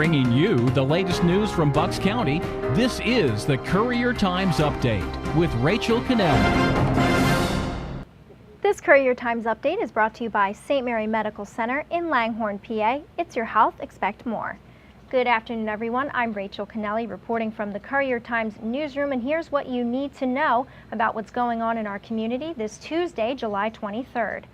Bringing you the latest news from Bucks County, this is the Courier Times Update with Rachel Cannelli. This Courier Times Update is brought to you by St. Mary Medical Center in Langhorne, PA. It's your health, expect more. Good afternoon, everyone. I'm Rachel Cannelli reporting from the Courier Times newsroom, and here's what you need to know about what's going on in our community this Tuesday, July 23rd.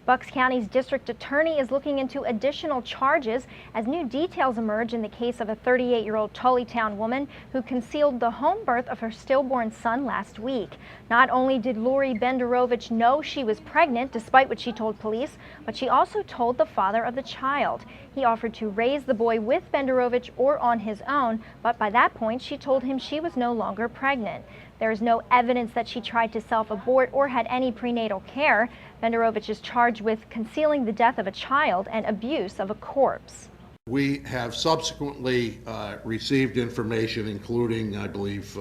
Bucks County's district attorney is looking into additional charges as new details emerge in the case of a 38-year-old Tullytown woman who concealed the home birth of her stillborn son last week. Not only did Lori Benderovich know she was pregnant, despite what she told police, but she also told the father of the child. He offered to raise the boy with Benderovich or on his own, but by that point she told him she was no longer pregnant. There is no evidence that she tried to self-abort or had any prenatal care. Benderovich is charged with concealing the death of a child and abuse of a corpse. We have subsequently received information, including, I believe,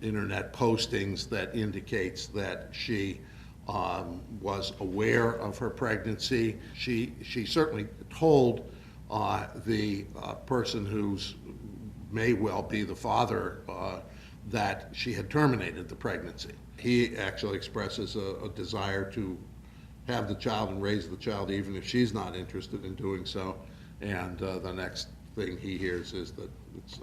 internet postings that indicates that she was aware of her pregnancy. She certainly told the person who's may well be the father that she had terminated the pregnancy. He actually expresses a desire to have the child and raise the child even if she's not interested in doing so. And the next thing he hears is that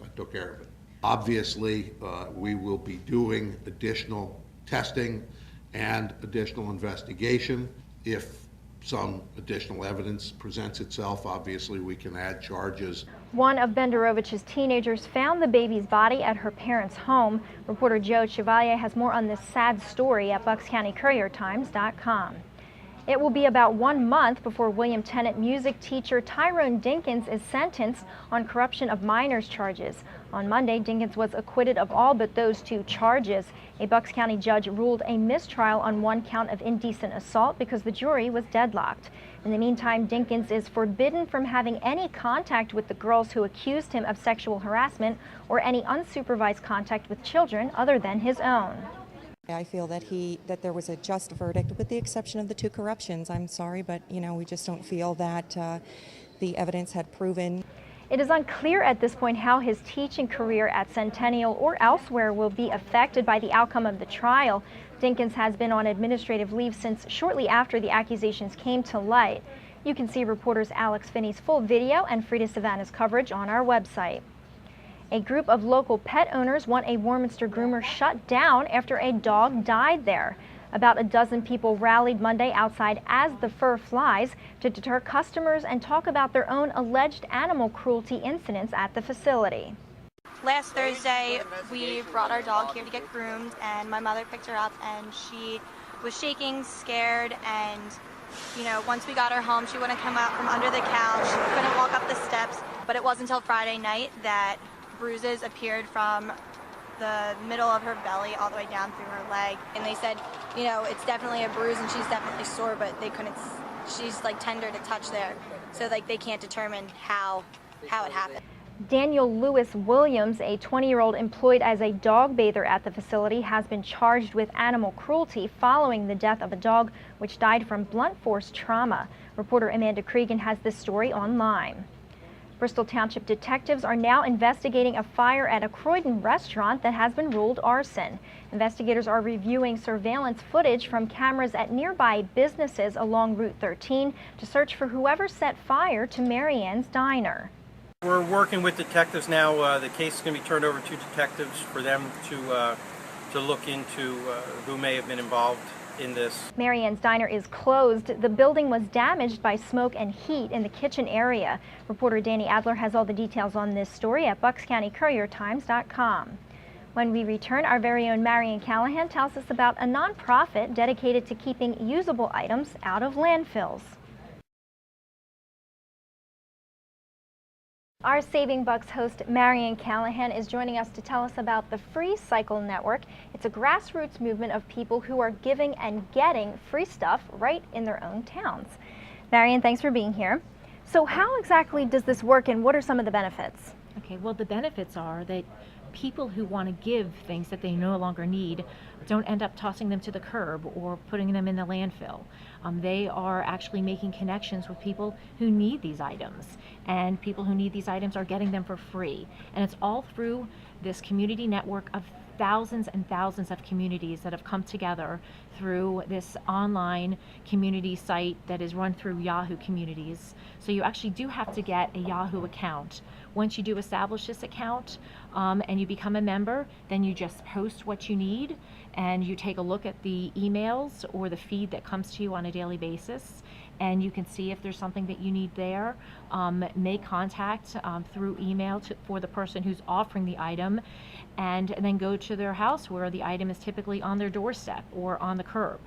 I took care of it. Obviously, we will be doing additional testing and additional investigation. If some additional evidence presents itself, obviously we can add charges. One of Benderovich's teenagers found the baby's body at her parents' home. Reporter Joe Chevalier has more on this sad story at BucksCountyCourierTimes.com. It will be about 1 month before William Tennant music teacher Tyrone Dinkins is sentenced on corruption of minors charges. On Monday, Dinkins was acquitted of all but those 2 charges. A Bucks County judge ruled a mistrial on 1 count of indecent assault because the jury was deadlocked. In the meantime, Dinkins is forbidden from having any contact with the girls who accused him of sexual harassment or any unsupervised contact with children other than his own. I feel that there was a just verdict with the exception of the 2 corruptions. I'm sorry, but we just don't feel that the evidence had proven. It is unclear at this point how his teaching career at Centennial or elsewhere will be affected by the outcome of the trial. Dinkins has been on administrative leave since shortly after the accusations came to light. You can see reporters Alex Finney's full video and Frida Savannah's coverage on our website. A group of local pet owners want a Warminster groomer shut down after a dog died there. About a dozen people rallied Monday outside As the Fur Flies to deter customers and talk about their own alleged animal cruelty incidents at the facility. Last Thursday, we brought our dog here to get groomed, and my mother picked her up, and she was shaking, scared, and once we got her home, she wouldn't come out from under the couch, she couldn't walk up the steps, but it wasn't until Friday night that bruises appeared from the middle of her belly all the way down through her leg, and they said, it's definitely a bruise and she's definitely sore, but they couldn't, she's like tender to touch there, so they can't determine how it happened. Daniel Lewis Williams, a 20-year-old employed as a dog bather at the facility, has been charged with animal cruelty following the death of a dog which died from blunt force trauma. Reporter Amanda Cregan has this story online. Bristol Township detectives are now investigating a fire at a Croydon restaurant that has been ruled arson. Investigators are reviewing surveillance footage from cameras at nearby businesses along Route 13 to search for whoever set fire to Mary Ann's Diner. We're working with detectives now. The case is going to be turned over to detectives for them to look into who may have been involved in this. Mary Ann's Diner is closed. The building was damaged by smoke and heat in the kitchen area. Reporter Danny Adler has all the details on this story at BucksCountyCourierTimes.com. When we return, our very own Marian Callahan tells us about a nonprofit dedicated to keeping usable items out of landfills. Our Saving Bucks host, Marian Callahan, is joining us to tell us about the Free Cycle Network. It's a grassroots movement of people who are giving and getting free stuff right in their own towns. Marian, thanks for being here. So how exactly does this work and what are some of the benefits? Okay, well, the benefits are that people who want to give things that they no longer need don't end up tossing them to the curb or putting them in the landfill. They are actually making connections with people who need these items, and people who need these items are getting them for free. And it's all through this community network of thousands and thousands of communities that have come together through this online community site that is run through Yahoo Communities. So you actually do have to get a Yahoo account. Once you do establish this account and you become a member, then you just post what you need and you take a look at the emails or the feed that comes to you on a daily basis, and you can see if there's something that you need there. Make contact through email for the person who's offering the item, and then go to their house where the item is typically on their doorstep or on the curb.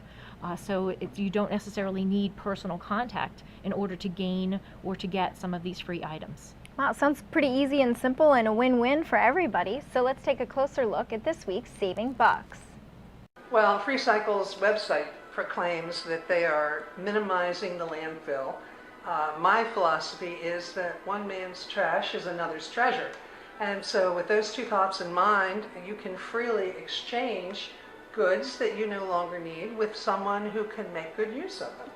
So you don't necessarily need personal contact in order to gain or to get some of these free items. Wow, sounds pretty easy and simple and a win-win for everybody. So let's take a closer look at this week's Saving Bucks. Well, FreeCycle's website proclaims that they are minimizing the landfill. My philosophy is that one man's trash is another's treasure. And so with those two thoughts in mind, you can freely exchange goods that you no longer need with someone who can make good use of them.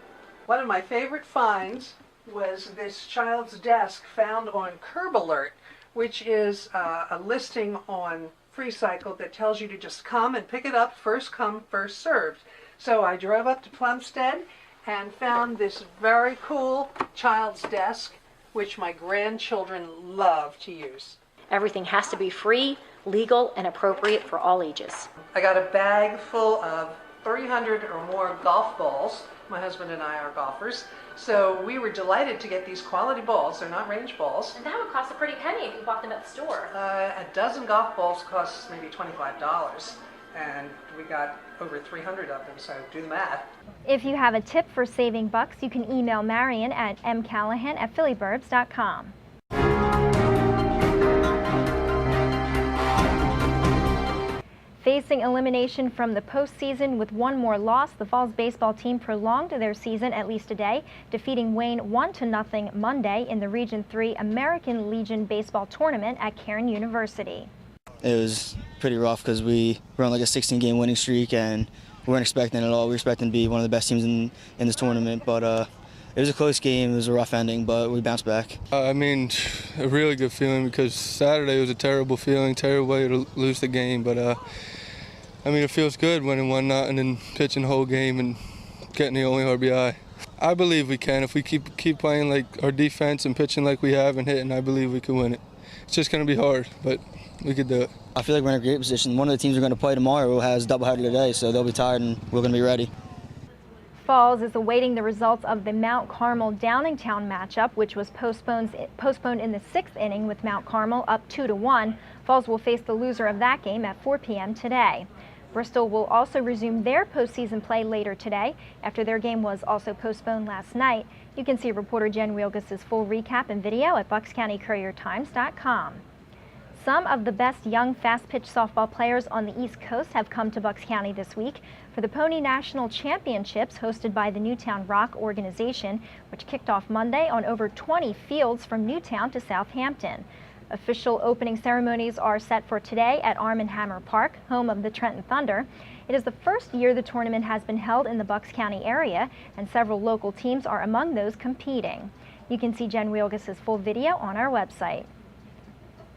One of my favorite finds was this child's desk found on Curb Alert, which is a listing on FreeCycle that tells you to just come and pick it up, first come, first served. So I drove up to Plumstead and found this very cool child's desk, which my grandchildren love to use. Everything has to be free, legal, and appropriate for all ages. I got a bag full of 300 or more golf balls. My husband and I are golfers, so we were delighted to get these quality balls. They're not range balls. And that would cost a pretty penny if you bought them at the store. A dozen golf balls costs maybe $25, and we got over 300 of them, so do the math. If you have a tip for saving bucks, you can email Marion at mcallahan@phillyburbs.com. Facing elimination from the postseason with one more loss, the Falls baseball team prolonged their season at least a day, defeating Wayne 1-0 Monday in the Region 3 American Legion Baseball Tournament at Cairn University. It was pretty rough because we were on like a 16-game winning streak and we weren't expecting it at all. We were expecting to be one of the best teams in this tournament, but it was a close game. It was a rough ending, but we bounced back. I mean, a really good feeling because Saturday was a terrible feeling, terrible way to lose the game, but I mean, it feels good winning 1-0 and then pitching the whole game and getting the only RBI. I believe we can. If we keep playing like our defense and pitching like we have and hitting, I believe we can win it. It's just going to be hard, but we could do it. I feel like we're in a great position. One of the teams we're going to play tomorrow has a doubleheader today, so they'll be tired and we're going to be ready. Falls is awaiting the results of the Mount Carmel Downingtown matchup, which was postponed in the 6th inning with Mount Carmel up 2-1. Falls will face the loser of that game at 4 p.m. today. Bristol will also resume their postseason play later today after their game was also postponed last night. You can see reporter Jen Wielgus' full recap and video at buckscountycouriertimes.com. Some of the best young fast-pitch softball players on the East Coast have come to Bucks County this week for the Pony National Championships hosted by the Newtown Rock organization, which kicked off Monday on over 20 fields from Newtown to Southampton. Official opening ceremonies are set for today at Arm & Hammer Park, home of the Trenton Thunder. It is the first year the tournament has been held in the Bucks County area, and several local teams are among those competing. You can see Jen Wielgus' full video on our website.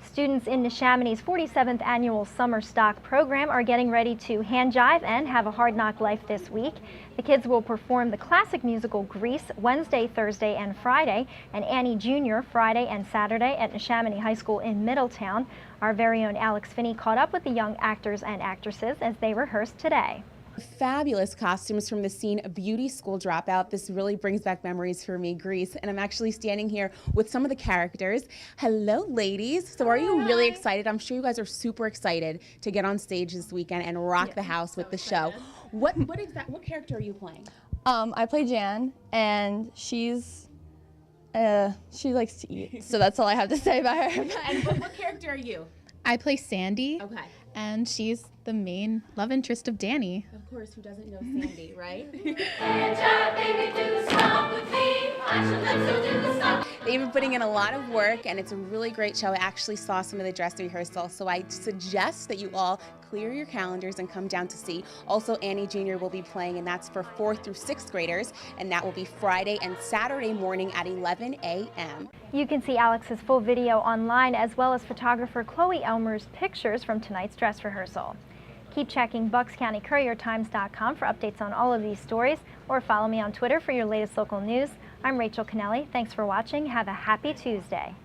Students in Neshamony's 47th annual summer stock program are getting ready to hand jive and have a hard knock life this week. The kids will perform the classic musical Grease Wednesday, Thursday, and Friday, and Annie Jr. Friday and Saturday at Neshamony High School in Middletown. Our very own Alex Finney caught up with the young actors and actresses as they rehearsed today. Fabulous costumes from the scene Beauty School Dropout. This really brings back memories for me, Grease, and I'm actually standing here with some of the characters. Hello, ladies. So are you really excited? I'm sure you guys are super excited to get on stage this weekend and rock the house with the show. What character are you playing? I play Jan, and she likes to eat, so that's all I have to say about her. And what character are you? I play Sandy. Okay. And she's the main love interest of Danny. Of course, who doesn't know Sandy, right? They've been putting in a lot of work, and it's a really great show. I actually saw some of the dress rehearsal, so I suggest that you all clear your calendars and come down to see. Also, Annie Jr. will be playing, and that's for 4th through 6th graders, and that will be Friday and Saturday morning at 11 a.m. You can see Alex's full video online, as well as photographer Chloe Elmer's pictures from tonight's dress rehearsal. Keep checking BucksCountyCourierTimes.com for updates on all of these stories, or follow me on Twitter for your latest local news. I'm Rachel Kennelly. Thanks for watching. Have a happy Tuesday.